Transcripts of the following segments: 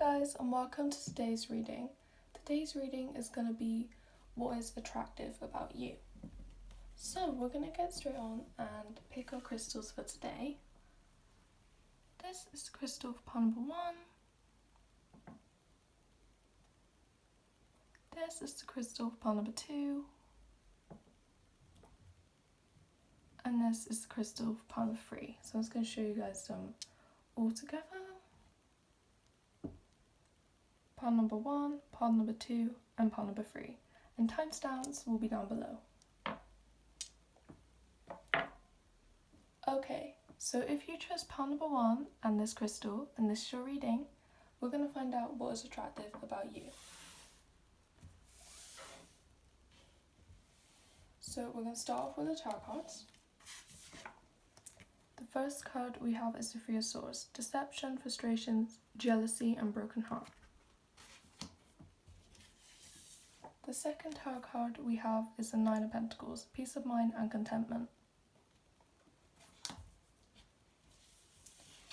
guys, and welcome to today's reading. Today's reading is going to be what is attractive about you. So we're going to get straight on and pick our crystals for today. This is the crystal for pile number 1. This is the crystal for pile number 2. And this is the crystal for pile number 3. So I'm just going to show you guys them all together. Pile number 1, pile number 2, and pile number 3. And timestamps will be down below. Okay, so if you chose pile number 1 and this crystal, and this is your reading, we're going to find out what is attractive about you. So we're going to start off with the tarot cards. The first card we have is the Three of Swords: deception, frustrations, jealousy, and broken heart. The second tarot card we have is the Nine of Pentacles: peace of mind and contentment.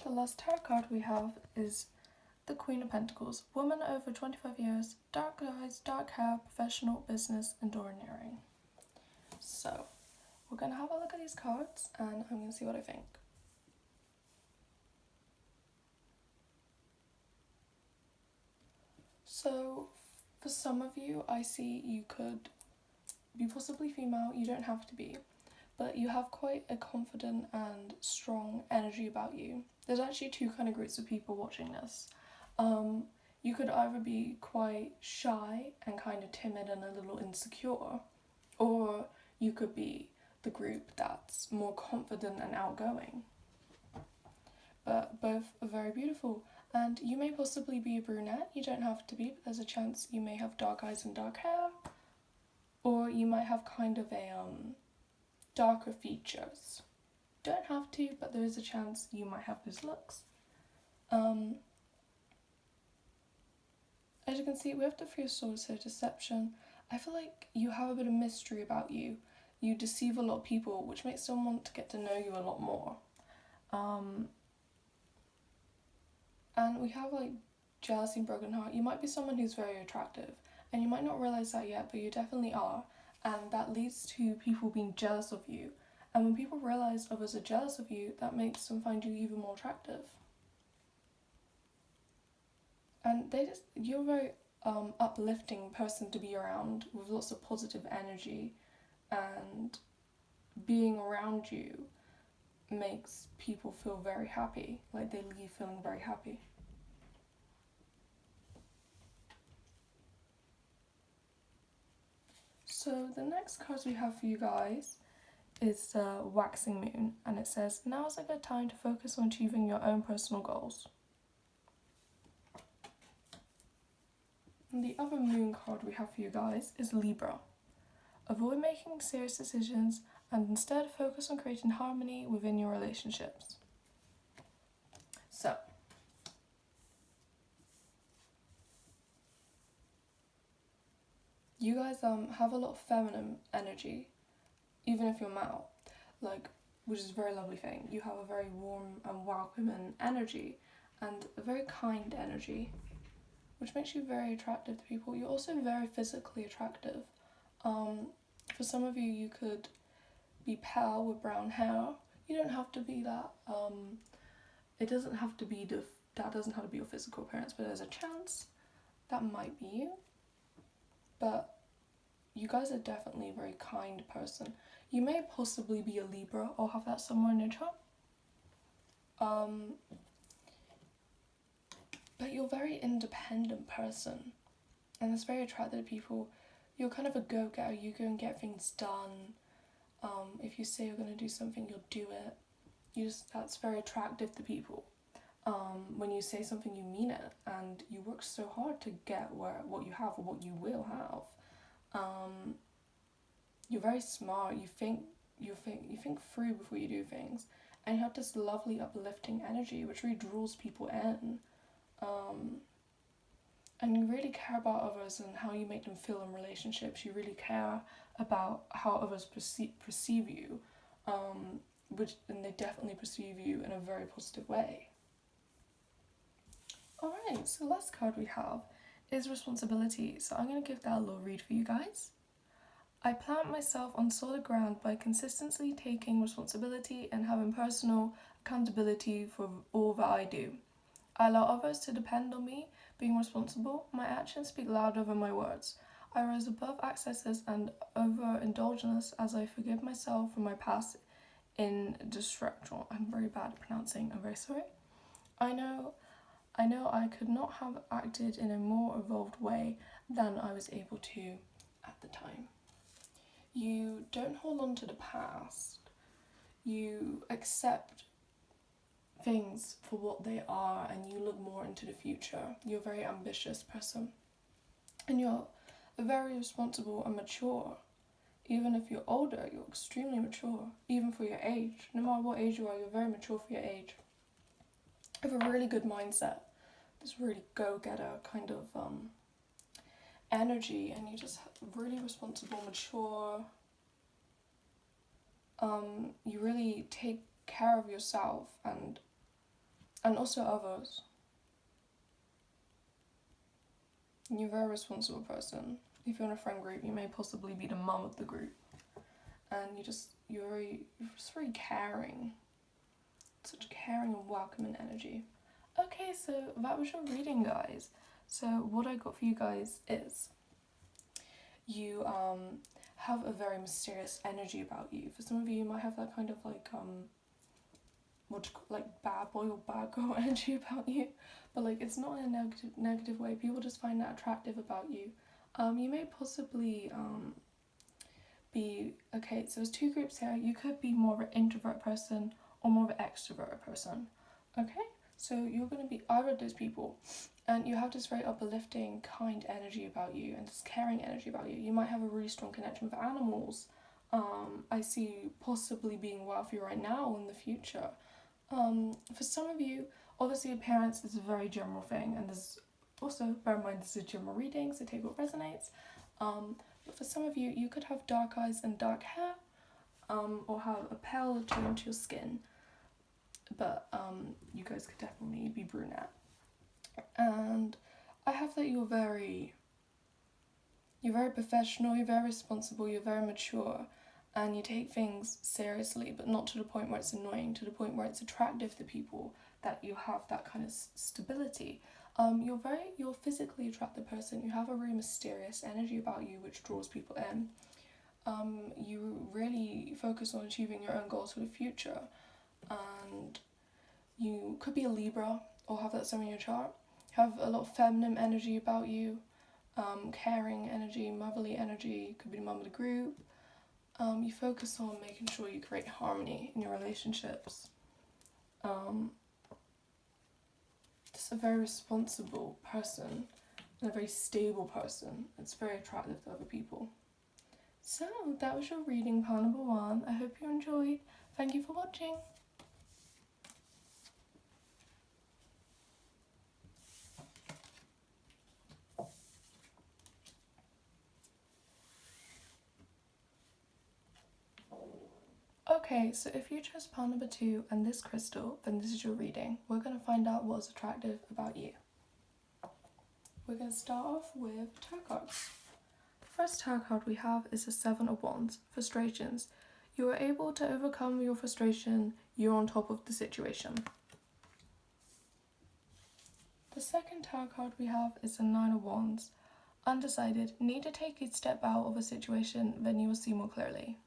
The last tarot card we have is the Queen of Pentacles: woman over 25 years, dark eyes, dark hair, professional, business, and domineering. So, we're going to have a look at these cards and I'm going to see what I think. So, for some of you, I see you could be possibly female, you don't have to be, but you have quite a confident and strong energy about you. There's actually two kind of groups of people watching this. You could either be quite shy and kind of timid and a little insecure, or you could be the group that's more confident and outgoing. But both are very beautiful. And you may possibly be a brunette, you don't have to be, but there's a chance you may have dark eyes and dark hair. Or you might have kind of a darker features. Don't have to, but there is a chance you might have those looks. As you can see, we have the Three of Swords, so deception. I feel like you have a bit of mystery about you. You deceive a lot of people, which makes them want to get to know you a lot more. And we have like jealousy and broken heart. You might be someone who's very attractive, and you might not realise that yet, but you definitely are. And that leads to people being jealous of you. And when people realise others are jealous of you, that makes them find you even more attractive. And you're a very uplifting person to be around, with lots of positive energy, and being around you makes people feel very happy, like they leave feeling very happy. So the next cards we have for you guys is the Waxing Moon, and it says, now is a good time to focus on achieving your own personal goals. And the other moon card we have for you guys is Libra. Avoid making serious decisions and instead focus on creating harmony within your relationships. So, you guys have a lot of feminine energy, even if you're male, which is a very lovely thing. You have a very warm and welcoming energy and a very kind energy, which makes you very attractive to people. You're also very physically attractive. For some of you, you could be pale with brown hair. You don't have to be that. That doesn't have to be your physical appearance, but there's a chance that might be you. But you guys are definitely a very kind person. You may possibly be a Libra or have that somewhere in your chart. But you're a very independent person, and that's very attractive to people. You're kind of a go-getter. You go and get things done. If you say you're going to do something, you'll do it. That's very attractive to people. When you say something, you mean it, and you work so hard to get what you have or what you will have. You're very smart. You think through before you do things, and you have this lovely uplifting energy which really draws people in. And you really care about others and how you make them feel in relationships. You really care about how others perceive you, and they definitely perceive you in a very positive way. Alright, Okay, so the last card we have is responsibility. So I'm going to give that a little read for you guys. I plant myself on solid ground by consistently taking responsibility and having personal accountability for all that I do. I allow others to depend on me, being responsible. My actions speak louder than my words. I rise above excesses and overindulgence as I forgive myself for my past indiscretion. I'm very bad at pronouncing, I'm very sorry. I know I could not have acted in a more evolved way than I was able to at the time. You don't hold on to the past. You accept things for what they are and you look more into the future. You're a very ambitious person. And you're very responsible and mature. Even if you're older, you're extremely mature, even for your age. No matter what age you are, you're very mature for your age. You have a really good mindset. This really go-getter kind of energy, and you just really responsible, mature. You really take care of yourself and also others. You're a very responsible person. If you're in a friend group, you may possibly be the mum of the group, and you're just very caring. Such caring and welcoming energy. Okay, so that was your reading, guys. So what I got for you guys is you have a very mysterious energy about you. For some of you, you might have that kind of bad boy or bad girl energy about you, but it's not in a negative way. People just find that attractive about you. You may possibly be okay. So there's two groups here. You could be more of an introvert person or more of an extroverted person. Okay, so you're going to be either of those people, and you have this very uplifting, kind energy about you and this caring energy about you. You might have a really strong connection with animals. I see you possibly being wealthy right now in the future. For some of you, obviously appearance is a very general thing, and there's also, bear in mind this is a general reading, so take what resonates. But for some of you, you could have dark eyes and dark hair, or have a pale tone to your skin. But you guys could definitely be brunette. And I have that you're very professional, you're very responsible, you're very mature, and you take things seriously, but not to the point where it's annoying, to the point where it's attractive to people, that you have that kind of stability. You're a physically attractive person. You have a really mysterious energy about you which draws people in. You really focus on achieving your own goals for the future, and you could be a Libra or have that somewhere in your chart. Have a lot of feminine energy about you, caring energy, motherly energy, could be the mum of the group. You focus on making sure you create harmony in your relationships. Just a very responsible person and a very stable person. It's very attractive to other people. So that was your reading, pile number 1. I hope you enjoyed. Thank you for watching. Okay, so if you chose pile number 2 and this crystal, then this is your reading. We're going to find out what's attractive about you. We're going to start off with tarot cards. The first tarot card we have is the 7 of Wands, frustrations. You are able to overcome your frustration, you're on top of the situation. The second tarot card we have is the 9 of Wands, undecided, need to take a step out of a situation, then you will see more clearly.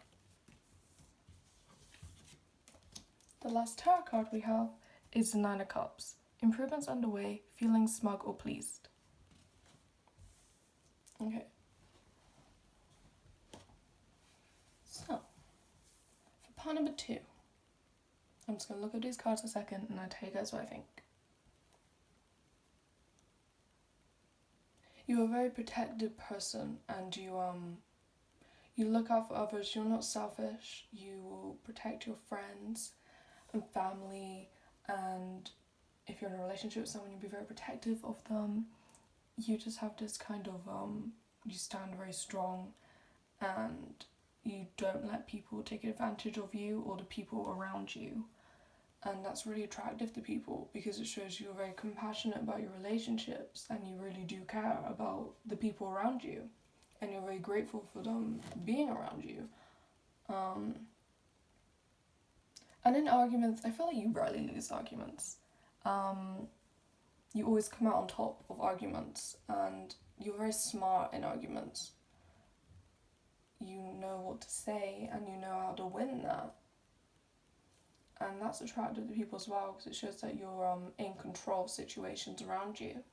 The last tarot card we have is the 9 of Cups, improvements underway, feeling smug or pleased. Okay. So, for pile number 2, I'm just going to look at these cards a second and I'll tell you guys what I think. You're a very protected person, and you look out for others. You're not selfish. You will protect your friends and family, and if you're in a relationship with someone, you'll be very protective of them. You just have this kind of you stand very strong, and you don't let people take advantage of you or the people around you. And that's really attractive to people because it shows you're very compassionate about your relationships and you really do care about the people around you and you're very grateful for them being around you. And in arguments, I feel like you rarely lose arguments. You always come out on top of arguments and you're very smart in arguments. You know what to say and you know how to win that. And that's attractive to people as well because it shows that you're in control of situations around you.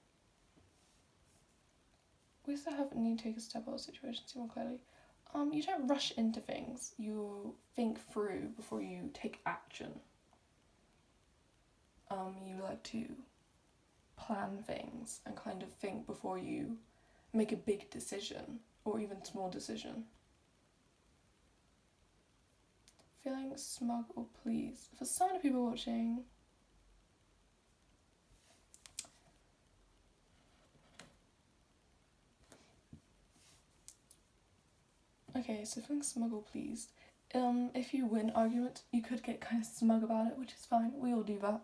We also have need to take a step out of situations more clearly. You don't rush into things. You think through before you take action. You like to plan things and kind of think before you make a big decision or even small decision. Feeling smug or pleased. For some of the people watching, okay, so feeling smug or pleased. If you win argument, you could get kind of smug about it, which is fine. We all do that.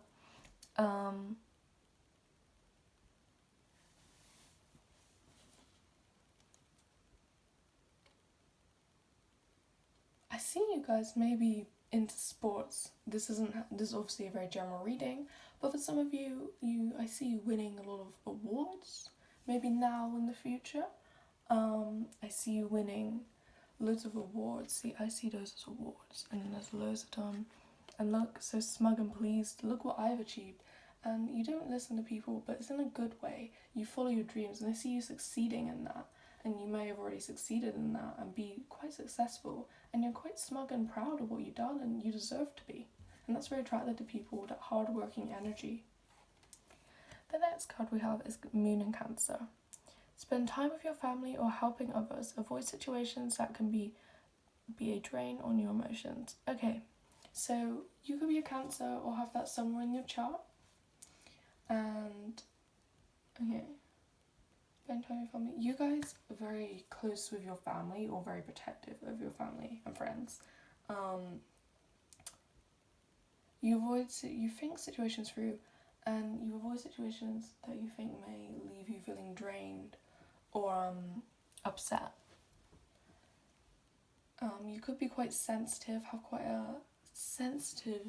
I see you guys maybe into sports. This is obviously a very general reading, but for some of you, I see you winning a lot of awards. Maybe now in the future, I see you winning loads of awards. I see those as awards, and then there's loads of them. And look, so smug and pleased. Look what I've achieved. And you don't listen to people, but it's in a good way. You follow your dreams, and I see you succeeding in that. And you may have already succeeded in that and be quite successful. And you're quite smug and proud of what you've done, and you deserve to be. And that's very attractive to people, that hard-working energy. The next card we have is Moon in Cancer. Spend time with your family or helping others. Avoid situations that can be a drain on your emotions. Okay, so you could be a Cancer or have that somewhere in your chart. And, okay, spend time with your family. You guys are very close with your family or very protective of your family and friends. You think situations through and you avoid situations that you think may leave you feeling drained or upset. You could be quite sensitive, have quite a sensitive...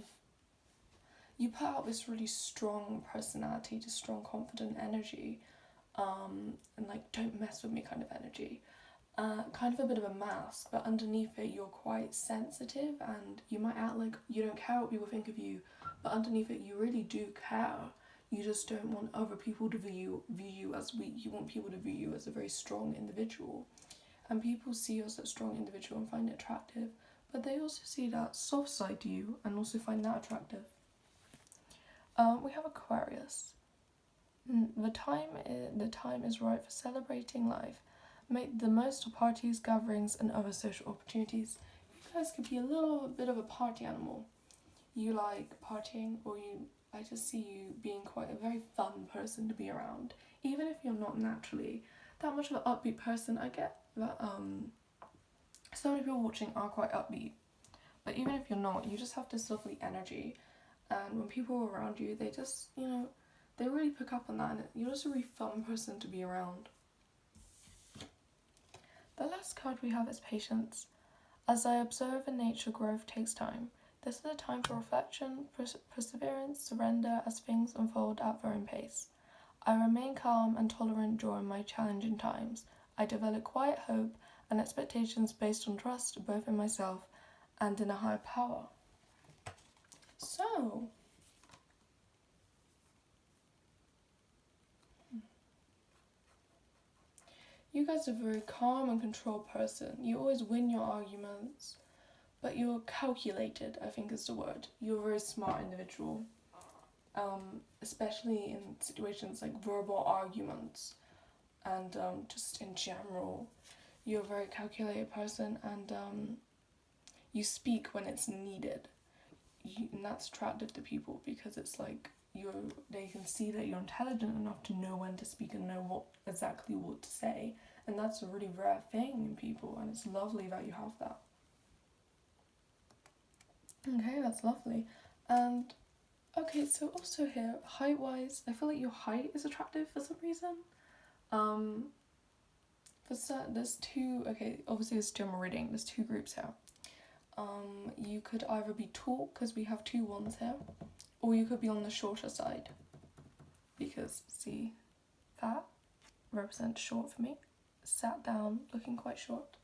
You put out this really strong personality, just strong, confident energy, and like, don't mess with me kind of energy. Kind of a bit of a mask, but underneath it you're quite sensitive and you might act like you don't care what people think of you, but underneath it you really do care. You just don't want other people to view you as weak. You want people to view you as a very strong individual. And people see you as a strong individual and find it attractive, but they also see that soft side to you and also find that attractive. We have Aquarius. The time is right for celebrating life. Make the most of parties, gatherings, and other social opportunities. You guys could be a little bit of a party animal. You like partying, or I just see you being quite a very fun person to be around. Even if you're not naturally that much of an upbeat person, I get that so many people watching are quite upbeat. But even if you're not, you just have this lovely energy. And when people are around you, they just, they really pick up on that. And you're just a really fun person to be around. The last card we have is Patience. As I observe in nature, growth takes time. This is a time for reflection, perseverance, surrender as things unfold at their own pace. I remain calm and tolerant during my challenging times. I develop quiet hope and expectations based on trust both in myself and in a higher power. So, you guys are a very calm and controlled person. You always win your arguments, but you're calculated, I think is the word. You're a very smart individual, especially in situations like verbal arguments and just in general. You're a very calculated person and you speak when it's needed. And that's attractive to people because it's like they can see that you're intelligent enough to know when to speak and know exactly what to say, and that's a really rare thing in people, and it's lovely that you have that. Okay, that's lovely. And Okay, so also here, height-wise, I feel like your height is attractive for some reason. Um, for certain, there's two, okay, obviously there's two I'm reading, there's two groups here. You could either be tall, because we have two ones here, or you could be on the shorter side. Because, see, that represents short for me. Sat down, looking quite short.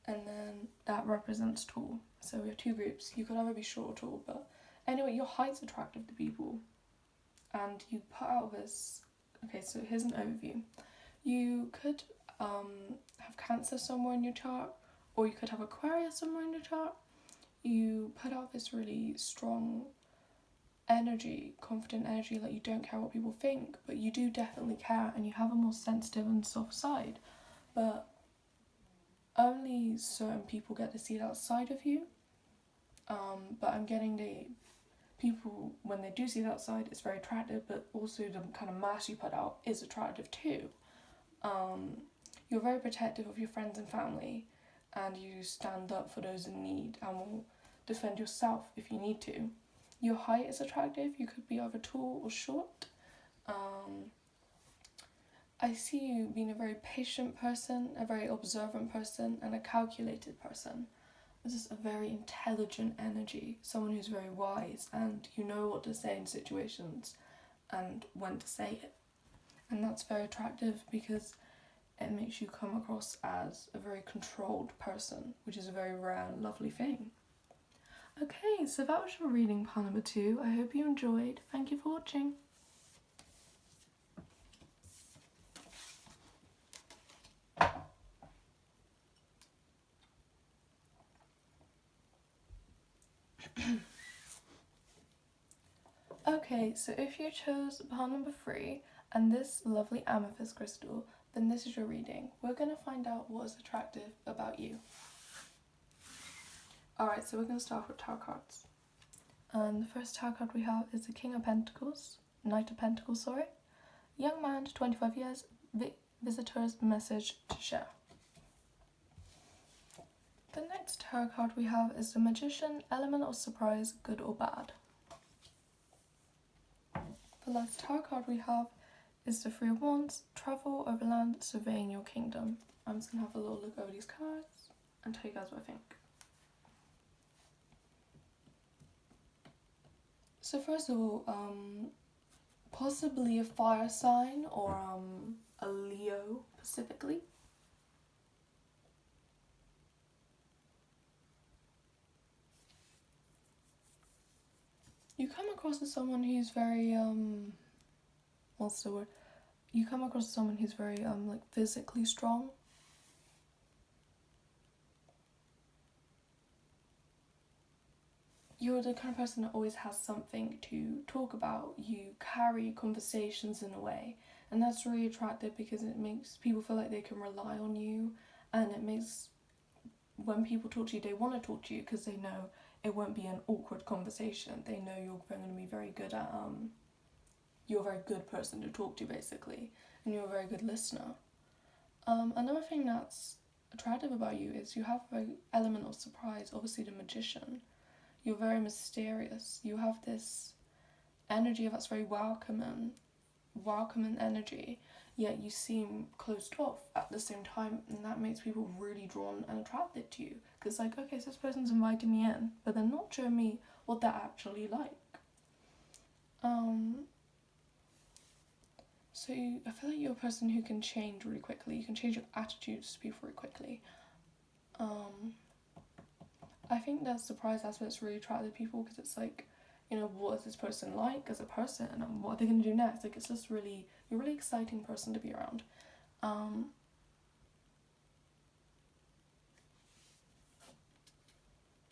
And then that represents tall. So we have two groups. You could either be short or tall, but anyway, your height's attractive to people. And you put out this. Okay, so here's an overview. You could have Cancer somewhere in your chart, or you could have Aquarius somewhere in your chart. You put out this really strong energy, confident energy, like you don't care what people think, but you do definitely care, and you have a more sensitive and soft side. But only certain people get to see that side of you. But I'm getting the people, when they do see that side, it's very attractive, but also the kind of mask you put out is attractive too. You're very protective of your friends and family, and you stand up for those in need and will defend yourself if you need to. Your height is attractive, you could be either tall or short. I see you being a very patient person, a very observant person, and a calculated person. This is a very intelligent energy, someone who's very wise, and you know what to say in situations and when to say it. And that's very attractive because it makes you come across as a very controlled person, which is a very rare and lovely thing. Okay, so that was your reading part number 2. I hope you enjoyed. Thank you for watching. Okay, so if you chose part number 3 and this lovely amethyst crystal, then this is your reading. We're going to find out what is attractive about you. Alright, so we're going to start with tarot cards. And the first tarot card we have is the King of Pentacles, Knight of Pentacles, sorry. Young man, 25 years, visitor's message to share. The next tarot card we have is the Magician, element of surprise, good or bad. The last tarot card we have is the Three of Wands, travel overland, surveying your kingdom. I'm just going to have a little look over these cards and tell you guys what I think. So first of all, possibly a fire sign or a Leo specifically. You come across as someone who's very what's the word? You come across as someone who's very like physically strong. You're the kind of person that always has something to talk about. You carry conversations in a way, and that's really attractive because it makes people feel like they can rely on you, and it makes, when people talk to you, they want to talk to you because they know it won't be an awkward conversation. They know you're going to be very good at you're a very good person to talk to basically, and you're a very good listener. Another thing that's attractive about you is you have an element of surprise. Obviously, the Magician. You're very mysterious. You have this energy that's very welcoming energy, yet you seem closed off at the same time, and that makes people really drawn and attracted to you. Because like, okay, so this person's inviting me in, but they're not showing me what they're actually like. So I feel like you're a person who can change really quickly. You can change your attitudes to people really quickly. I think that surprise aspect's really attractive to people because it's like, you know, what is this person like as a person and what are they going to do next? Like, it's just really, you're a really exciting person to be around. For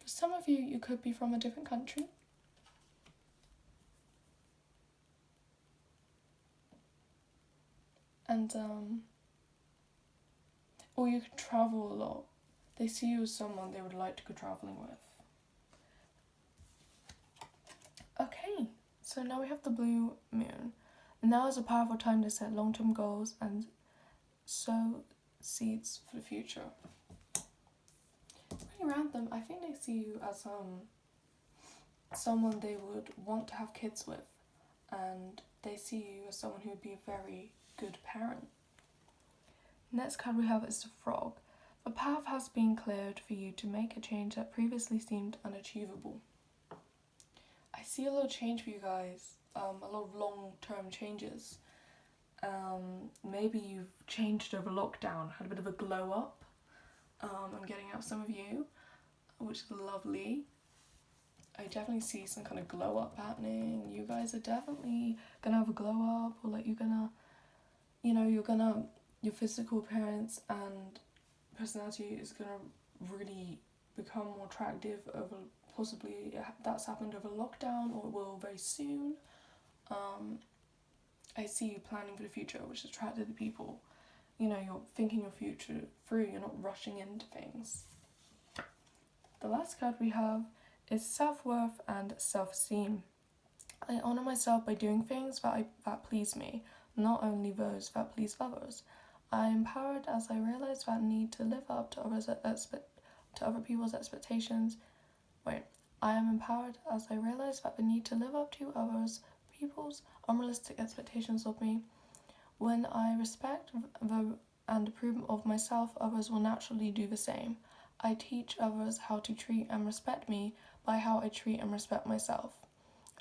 some of you, you could be from a different country. And, or you could travel a lot. They see you as someone they would like to go travelling with. Okay, so now we have the blue moon. Now is a powerful time to set long-term goals and sow seeds for the future. Really random. I think they see you as someone they would want to have kids with, and they see you as someone who would be a very good parent. Next card we have is the frog. The path has been cleared for you to make a change that previously seemed unachievable. I see a lot of change for you guys, a lot of long-term changes. Maybe you've changed over lockdown, had a bit of a glow up. I'm getting out some of you, which is lovely. I definitely see some kind of glow up happening. You guys are definitely gonna have a glow up, or like you're gonna, your physical appearance and personality is gonna really become more attractive over, possibly that's happened over lockdown or it will very soon. I see you planning for the future, which is attractive to people. You're thinking your future through, you're not rushing into things. The last card we have is self-worth and self-esteem. I honour myself by doing things that please me, not only those that please others. I am empowered as I realise that I need to live up to other people's expectations. I am empowered as I realise that the need to live up to people's unrealistic expectations of me. When I respect and approve of myself, others will naturally do the same. I teach others how to treat and respect me by how I treat and respect myself.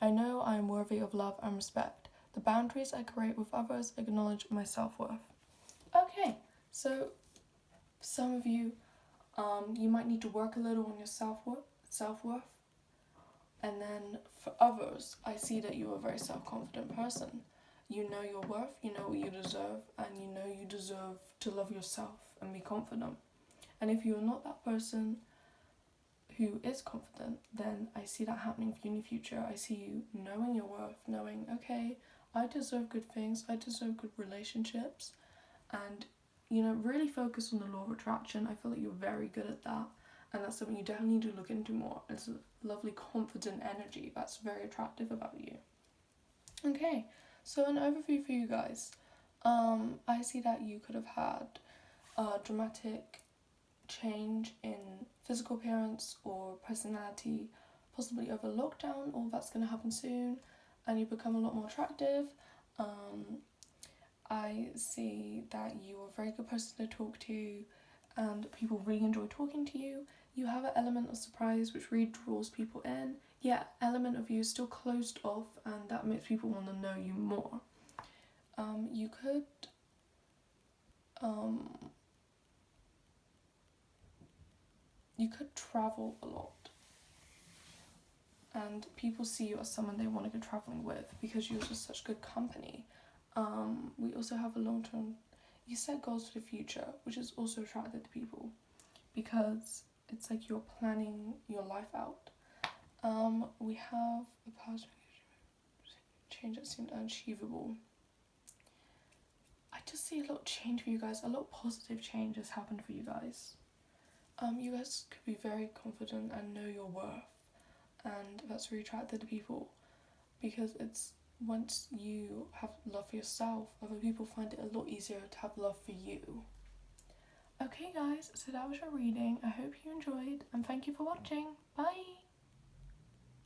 I know I am worthy of love and respect. The boundaries I create with others acknowledge my self-worth. Okay, so for some of you, you might need to work a little on your self-worth. And then for others, I see that you're a very self-confident person. You know your worth, you know what you deserve, and you know you deserve to love yourself and be confident. And if you're not that person who is confident, then I see that happening for you in the future. I see you knowing your worth, knowing, okay, I deserve good things, I deserve good relationships, and really focus on the law of attraction. I feel like you're very good at that, and that's something you definitely need to look into more. It's a lovely confident energy that's very attractive about you. Okay, so an overview for you guys. I see that you could have had a dramatic change in physical appearance or personality, possibly over lockdown, or that's going to happen soon, and you become a lot more attractive. I see that you're a very good person to talk to, and people really enjoy talking to you. You have an element of surprise which really draws people in. Yeah, element of you is still closed off, and that makes people want to know you more. You could travel a lot, and people see you as someone they want to go traveling with because you're just such good company. We also have a long-term, you set goals for the future, which is also attractive to people because it's like you're planning your life out. We have a past change that seemed unachievable. I just see a lot of change for you guys. A lot of positive change has happened for you guys. You guys could be very confident and know your worth, and that's really attractive to people because it's once you have love for yourself, other people find it a lot easier to have love for you. Okay guys, so that was your reading. I hope you enjoyed, and thank you for watching. Bye!